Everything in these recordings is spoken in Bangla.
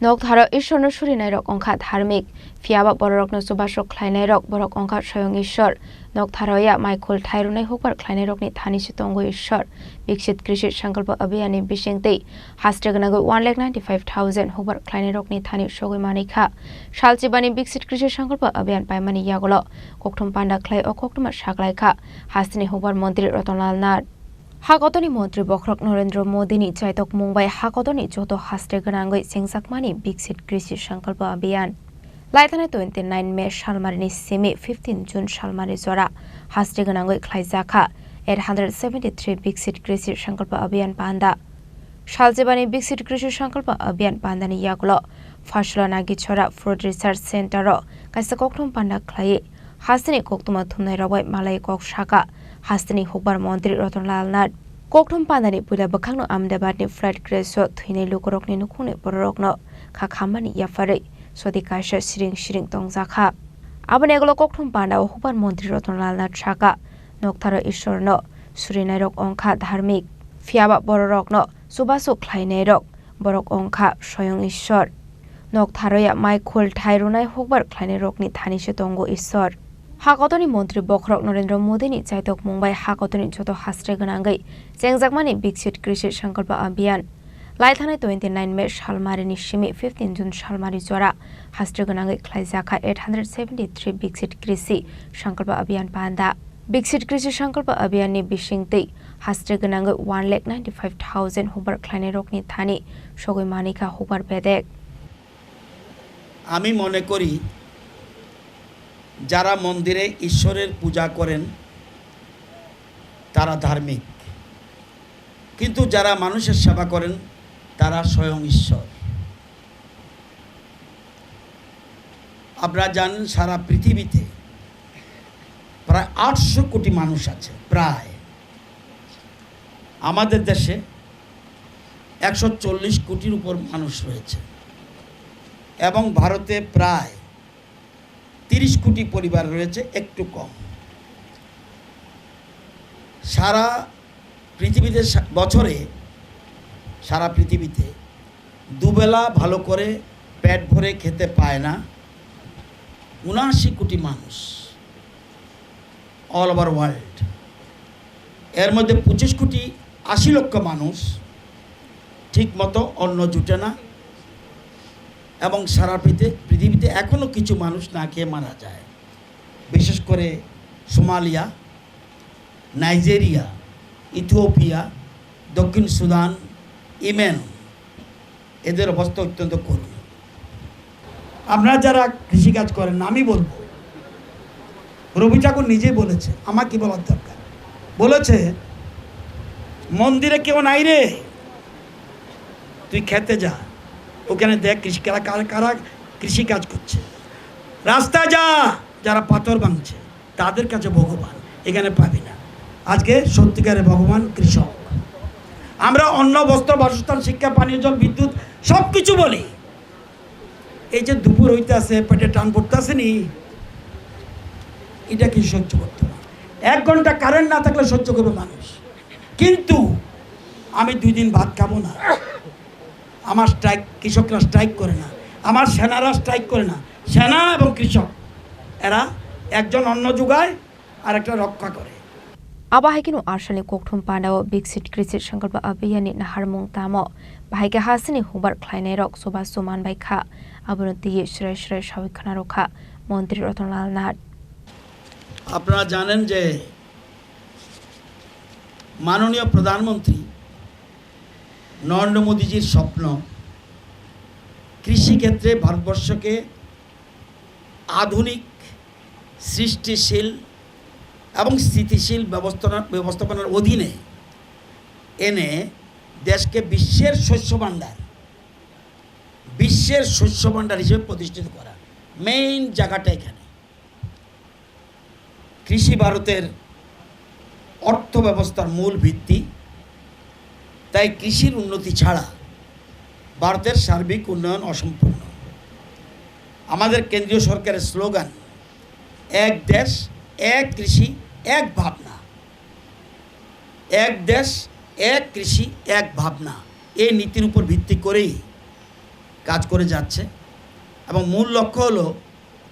nok tharo ishorno surinai rok ongkha dharmik fiaba borokno subashok khlainai rok borok ongkha soyong ishor nok tharoya Michael Thairunai hokbar khlainai rokni thani sitongo ishor biksit krishi sankalpa abhiyani bisingtei hastragnago 1,95,000 hokbar khlainai rokni thani sogoi manikha salchibani biksit krishi sankalpa abhiyan paimani yagolo kokthum panda khlai okokthuma saklaikha hastini hokbar mantri Ratanlal Nath Hakotoni Mantri Bokrok Narendra Modi ni Chaitok Mumbai Hakotoni Joto Haste Ganangoi Singzakmani Biksit Krishi Sankalpa Abhiyan Laithane 29 May Shalmarini Simi 15 June Shalmari Zora Haste Ganangoi Khlaijaka 873 Biksit Krishi Sankalpa Abhiyan Panda Shaljibani Biksit Krishi Sankalpa Abhiyan Pandani Yagulo Fashla Nagi Chora Fruit Research Center ro Kaisa Kokthum Panda Khlai Hastini Koktuma Thumnai Rawai Malai Kok Shaka Hastini hokbar mantri Ratanlal Nath kokthum pandani puila bakhangno Ahmedabadni flight crash thuinai lukorokni nukhungni borokno khakhamani yafare sodikaisha siring tongjakha abone egolo kokthum panda hokbar mantri Ratanlal Nath shaka noktharo ishorno surinai rok ongkha dharmik fiaba borokno subasuk khlainai rok borok ongkha soyong ishor noktharoya Michael Thairunai hokbar khlainai rokni thani sitongo ishor Hakotoni Mantri Bokrok Narendra Modi ni Chaitok Mumbai Hakotoni Joto Hastre Ganangai Sengjakmani Biksit Krishi Sankalpa Abhiyan Laithane 29 May Shalmarini Simi 15 June Shalmari Zora Hastre Ganangai Khlaijaka 873 Biksit Krishi Sankalpa Abhiyan Panda Biksit Krishi Sankalpa Abhiyan ni bisingtei Hastre Ganangai 1,95,000 hokbar khlainai rokni thani sogoi manikha hokbar bedek আমি মনে করি যারা মন্দিরে ঈশ্বরের পূজা করেন তারা ধার্মিক কিন্তু যারা মানুষের সেবা করেন তারা স্বয়ং ঈশ্বর আপনারা জানেন সারা পৃথিবীতে প্রায় 800 কোটি মানুষ আছে প্রায় আমাদের দেশে 140 কোটির উপর মানুষ রয়েছে এবং ভারতে প্রায় 30 কোটি পরিবার রয়েছে একটু কম সারা পৃথিবীতে বছরে সারা পৃথিবীতে দুবেলা ভালো করে পেট ভরে খেতে পায় না 79 কোটি মানুষ অল ওভার ওয়ার্ল্ড এর মধ্যে 25 কোটি 80 লক্ষ মানুষ ঠিকমতো অন্ন জুটে না এবং সারা পৃথিবীতে এখনো কিছু মানুষ না খেয়ে মারা যায় বিশেষ করে সোমালিয়া নাইজেরিয়া ইথিওপিয়া দক্ষিণ সুদান ইয়েমেন এদের অবস্থা অত্যন্ত করুণ আপনারা যারা কৃষিকাজ করেন আমি বলবো রবি ঠাকুর নিজেই বলেছে আমার কি বলার দরকার বলেছে মন্দিরে কেউ নাই রে তুই খেতে যা ওখানে দেখ কারা কৃষি কাজ করছে রাস্তায় যা যারা পাথর ভাঙছে তাদের কাছে ভগবান এখানে পাবি না আজকে সত্যিকারের ভগবান কৃষক আমরা অন্ন বস্ত্র বাসস্থান শিক্ষা পানীয় জল বিদ্যুৎ সব কিছু বলি এই যে দুপুর হইতে আছে পেটে টান পড়তে আসেনি এটা কি সহ্য করতে না 1 ঘন্টা কারেন্ট না থাকলে সহ্য করবে মানুষ কিন্তু আমি 2 দিন ভাত খাবো না আমার স্ট্রাইক কৃষকরা স্ট্রাইক করে না আমার সেনারা স্ট্রাইক করে না সেনা এবং কৃষক এরা একজন অন্ন যোগায় আর একটা রক্ষা করে Abahikinu Arshani Kokthum Pandao Biksit Krishi Sankalpa Abhiyani Naharmung Tamo Bahike Hasini Hokbar Khlainai rok Subhasu Manbai Kha Abunoti Shray Shawikhana Rokha Mantri Ratanlal Nath আপনারা জানেন যে মাননীয় প্রধানমন্ত্রী নরেন্দ্র মোদীজির স্বপ্ন কৃষিক্ষেত্রে ভারতবর্ষকে আধুনিক সৃষ্টিশীল এবং স্থিতিশীল ব্যবস্থাপনার অধীনে এনে দেশকে বিশ্বের শস্য ভাণ্ডার হিসেবে প্রতিষ্ঠিত করা মেইন জায়গাটা এখানে কৃষি ভারতের অর্থব্যবস্থার মূল ভিত্তি তাই কৃষির উন্নতি ছাড়া ভারতের সার্বিক উন্নয়ন অসম্পূর্ণ আমাদের কেন্দ্রীয় সরকারের স্লোগান এক দেশ এক কৃষি এক ভাবনা এক দেশ এক কৃষি এক ভাবনা এই নীতির উপর ভিত্তি করেই কাজ করে যাচ্ছে এবং মূল লক্ষ্য হলো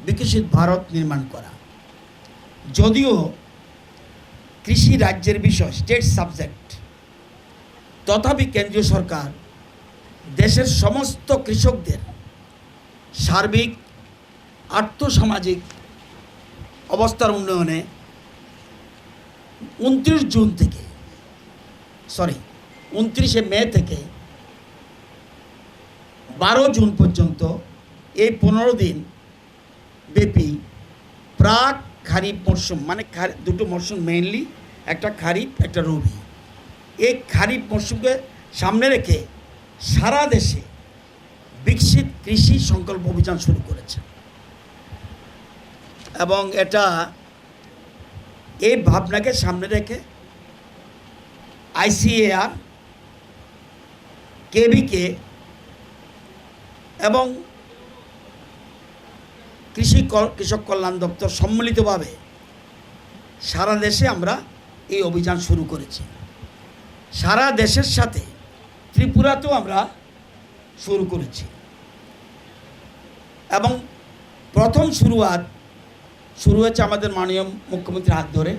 বিকশিত ভারত নির্মাণ করা। যদিও কৃষি রাজ্যের বিষয়, স্টেট সাবজেক্ট, তথাপি কেন্দ্রীয় সরকার দেশের সমস্ত কৃষকদের সার্বিক আর্থসামাজিক অবস্থার উন্নয়নে 29শে মে থেকে 12 জুন পর্যন্ত এই 15 দিন ব্যাপী প্রাক খারিফ মরশুম, মানে দুটো মরশুম মেইনলি, একটা খারিফ একটা রবি, এই খারিফ মরশুমকে সামনে রেখে সারা দেশে বিকশিত কৃষি সংকল্প অভিযান শুরু করেছে। এবং এটা এই ভাবনাকে সামনে রেখে ICAR, KVK এবং কৃষক কল্যাণ দপ্তর সম্মিলিতভাবে সারা দেশে আমরা এই অভিযান শুরু করেছি। সারা দেশের সাথে ত্রিপুরাতেও আমরা শুরু করেছি এবং প্রথম শুরু হয়েছে আমাদের মাননীয় মুখ্যমন্ত্রীর হাত ধরে।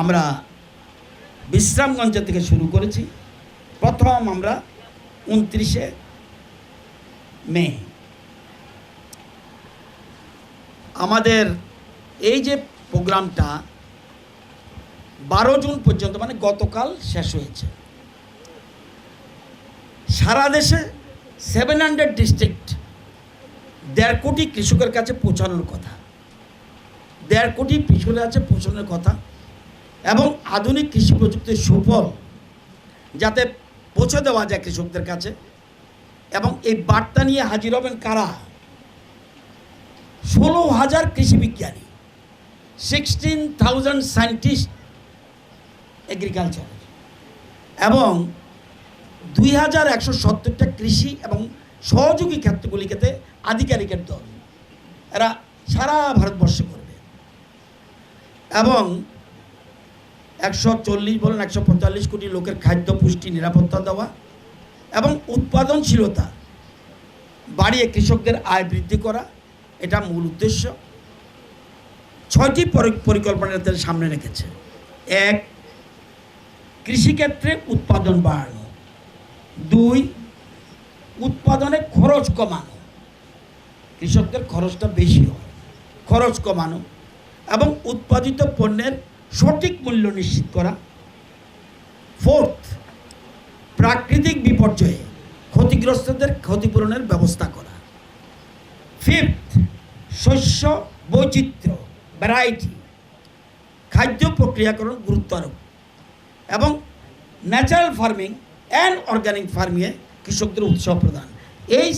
আমরা বিশ্রামগঞ্জ থেকে শুরু করেছি। প্রথম আমরা 29শে মে। আমাদের এই যে প্রোগ্রামটা 12 জুন পর্যন্ত, মানে গতকাল শেষ হয়েছে। সারা দেশে 700 ডিস্ট্রিক্ট, 1.5 কোটি কৃষকের কাছে পৌঁছানোর কথা, 1.5 কোটি কৃষকের কাছে পৌঁছানোর কথা এবং আধুনিক কৃষি প্রযুক্তির সুফল যাতে পৌঁছে দেওয়া যায় কৃষকদের কাছে। এবং এই বার্তা নিয়ে হাজির হবেন কারা? 16,000 কৃষি বিজ্ঞানী, 16,000 সায়েন্টিস্ট এগ্রিকালচার এবং 2,170টা কৃষি এবং সহযোগী ক্ষেত্রগুলিতে আধিকারিকের দল। এরা সারা ভারতবর্ষে করবে এবং 140 বলেন 145 কোটি লোকের খাদ্য পুষ্টি নিরাপত্তা দেওয়া এবং উৎপাদনশীলতা বাড়িয়ে কৃষকদের আয় বৃদ্ধি করা, এটা মূল উদ্দেশ্য। 6টি পরিকল্পনা তাদের সামনে রেখেছে। 1, কৃষিক্ষেত্রে উৎপাদন বাড়ানো। 2, উৎপাদনে খরচ কমানো, কৃষকদের খরচটা বেশি হয়, খরচ কমানো এবং উৎপাদিত পণ্যের সঠিক মূল্য নিশ্চিত করা। 4, প্রাকৃতিক বিপর্যয়ে ক্ষতিগ্রস্তদের ক্ষতিপূরণের ব্যবস্থা করা। 5, শস্য বৈচিত্র্য, ভ্যারাইটি, খাদ্য প্রক্রিয়াকরণ গুরুত্ব আরোপ এবং ন্যাচারাল ফার্মিং অ্যান্ড অর্গানিক ফার্মিংয়ে কৃষকদের উৎসাহ প্রদান। এই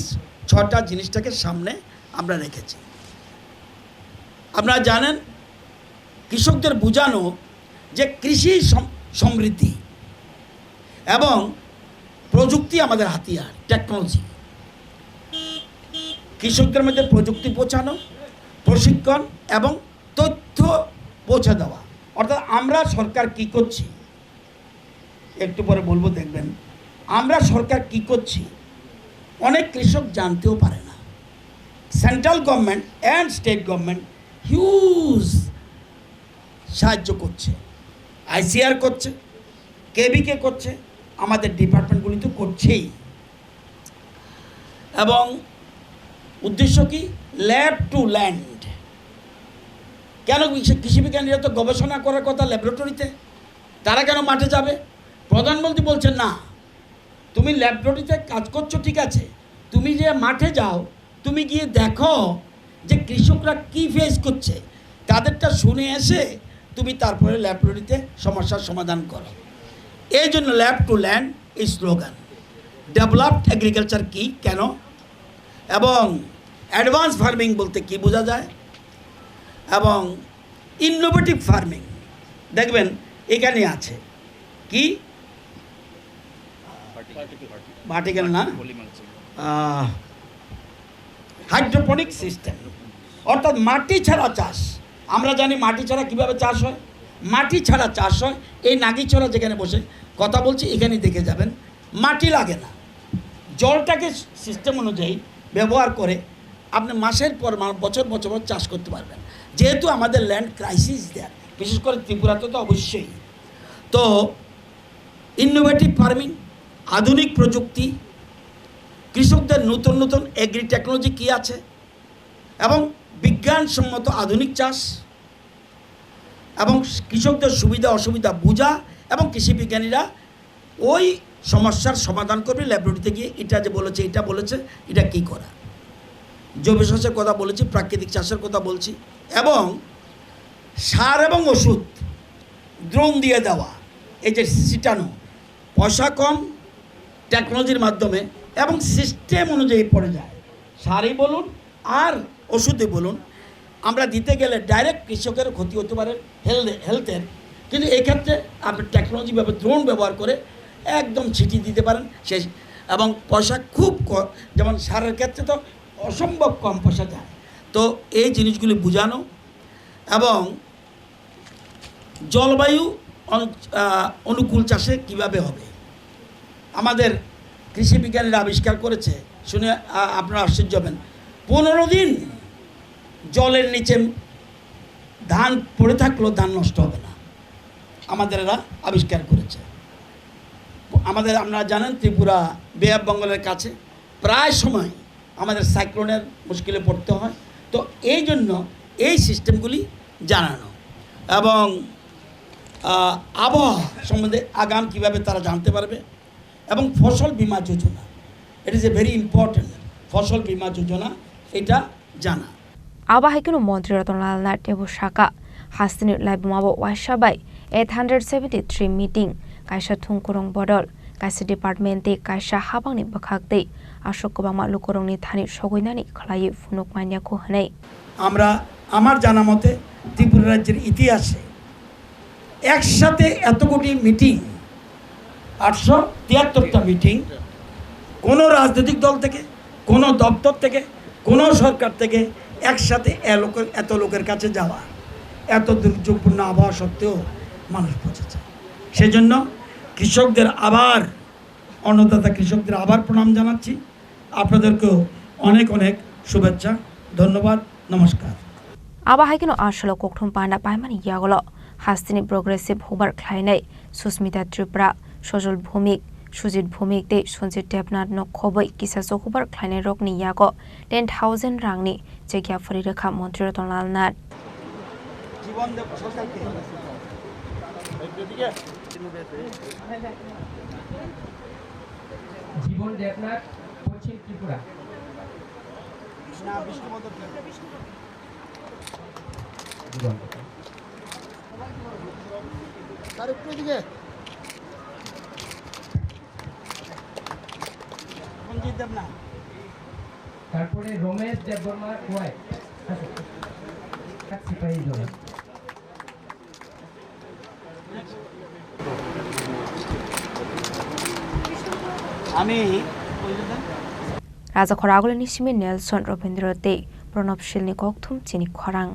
6টা জিনিসটাকে সামনে আমরা রেখেছি। আপনারা জানেন, কৃষকদের বোঝানো যে কৃষি সমৃদ্ধি এবং প্রযুক্তি আমাদের হাতিয়ার, টেকনোলজি। কৃষকদের মধ্যে প্রযুক্তি পৌঁছানো, প্রশিক্ষণ এবং তথ্য পৌঁছে দেওয়া। অর্থাৎ আমরা সরকার কি করছি, একটু পরে বলবো, দেখবেন আমরা সরকার কি করছি অনেক কৃষক জানতেও পারে না। Central government and state government huge সাহায্য করছে, ICAR করছে, KVK করছে, আমাদের ডিপার্টমেন্টগুলি তো করছেই। এবং উদ্দেশ্য কি? Lab to land. কেন কৃষি বিজ্ঞানীরা তো গবেষণা করার কথা ল্যাবরেটরিতে, তারা কেন মাঠে যাবে? প্রধানমন্ত্রী বলছেন না, তুমি ল্যাবরেটরিতে কাজ করছো ঠিক আছে, তুমি যে মাঠে যাও, তুমি গিয়ে দেখো যে কৃষকরা কি ফেস করছে, তাদেরটা শুনে এসে তুমি তারপরে ল্যাবরেটরিতে সমস্যার সমাধান করো। এই জন্য ল্যাব টু ল্যান্ড এই স্লোগান। ডেভেলপড এগ্রিকালচার কি, কেন, এবং অ্যাডভান্স ফার্মিং বলতে কি বোঝা যায়, এবং ইনোভেটিভ ফার্মিং দেখবেন এখানে আছে কি, ভার্টিক্যাল না, হাইড্রোপনিক সিস্টেম, অর্থাৎ মাটি ছাড়া চাষ। আমরা জানি মাটি ছাড়া কীভাবে চাষ হয়, মাটি ছাড়া চাষ হয়। এই নাগিছড়া যেখানে বসে কথা বলছি এখানে দেখে যাবেন, মাটি লাগে না, জলটাকে সিস্টেম অনুযায়ী ব্যবহার করে আপনি মাসের পর বছর বছর চাষ করতে পারবেন, যেহেতু আমাদের ল্যান্ড ক্রাইসিস দেয়, বিশেষ করে ত্রিপুরাতে তো অবশ্যই। তো ইনোভেটিভ ফার্মিং, আধুনিক প্রযুক্তি, কৃষকদের নতুন নতুন এগ্রি টেকনোলজি কী আছে, এবং বিজ্ঞানসম্মত আধুনিক চাষ, এবং কৃষকদের সুবিধা অসুবিধা বোঝা, এবং কৃষি বিজ্ঞানীরা ওই সমস্যার সমাধান করবে ল্যাবরেটরিতে গিয়ে, এটা যে বলেছে এটা বলেছে, এটা কী করা। জৈব চাষের কথা বলেছি, প্রাকৃতিক চাষের কথা বলছি, এবং সার এবং ওষুধ ড্রোন দিয়ে দেওয়া, এই যে ছিটানো, পয়সা কম, টেকনোলজির মাধ্যমে এবং সিস্টেম অনুযায়ী পড়ে যায়। সারই বলুন আর ওষুধই বলুন, আমরা দিতে গেলে ডাইরেক্ট কৃষকের ক্ষতি হতে পারে হেলথের, কিন্তু এক্ষেত্রে আপনি টেকনোলজিভাবে ড্রোন ব্যবহার করে একদম ছিটিয়ে দিতে পারেন শেষ, এবং পয়সা খুব কম, যেমন সারের ক্ষেত্রে তো অসম্ভব কম পয়সা যায়। তো এই জিনিসগুলি বোঝানো, এবং জলবায়ু অনুকূল চাষে কিভাবে হবে, আমাদের কৃষি বিজ্ঞানীরা আবিষ্কার করেছে, শুনে আপনারা আশ্চর্য হবেন, 15 দিন জলের নিচে ধান পড়ে থাকলেও ধান নষ্ট হবে না, আমাদের এরা আবিষ্কার করেছে। আপনারা জানেন ত্রিপুরা বে অফ বেঙ্গলের কাছে প্রায় সময় আমাদের সাইক্লোনের মুশকিলে পড়তে হয়। তো এই জন্য এই সিস্টেমগুলি জানানো, এবং আবহাওয়া সম্বন্ধে আগাম কীভাবে তারা জানতে পারবে, এবং Fasal Bima Yojana, it is a very important, Fasal Bima যোজনা এটা জানা। আবাহাইকেনো মন্ত্রী রতনলাল নাথ টেবু শাখা হাস্তিনি লাইবুমাবো ওয়াইসাবাই 873 মিটিং কাইসা থুংকুরং বদল কাইসা ডিপার্টমেন্টে কাইসা হাবাंनि बखागदै आशोक गोबांमा लुकरंनि थानि सगयनानि खलायै फुनुक मान्याखौ होनाय। আমরা আমার জানা মতে ত্রিপুরা রাজ্যের ইতিহাসে একসাথে এত কোটি মিটিং, 873টা মিটিং, কোনো রাজনৈতিক দল থেকে, কোনো দপ্তর থেকে, কোনো সরকার থেকে একসাথে এত লোকের কাছে যাওয়া, এত দুর্যোগপূর্ণ আবহাওয়া সত্ত্বেও মানুষ পৌঁছেছে। সেজন্য কৃষকদের আবার, অন্নদাতা কৃষকদের আবার প্রণাম জানাচ্ছি। আপনাদেরকেও অনেক অনেক শুভেচ্ছা, ধন্যবাদ, নমস্কার। आबाहाइकेनो आशल कोकठुम पाना पाइमानि यागलो हास्तिनि प्रोग्रेसिभ हुबार ख्लायनाय सुस्मिता त्रिपुरा, सजल भौमिक, सुजित भौमिक दे सन्जित देबनाथ न खबै किसा हुबार ख्लायनाय रकनि यागो 10,000 रांनि जायगा फरिरेखा मन्त्री रतनलाल नाथ। জীবন দেবনাথ, পশ্চিম ত্রিপুরা। তারপরে রমেশ দেববর্মার ওয়াইফ সিপাহী দল। আমি राजा खरागुलनि सिमे नेलसन रविन्द्र दे प्रणब शिलनि कक्थुम चिनी खरां।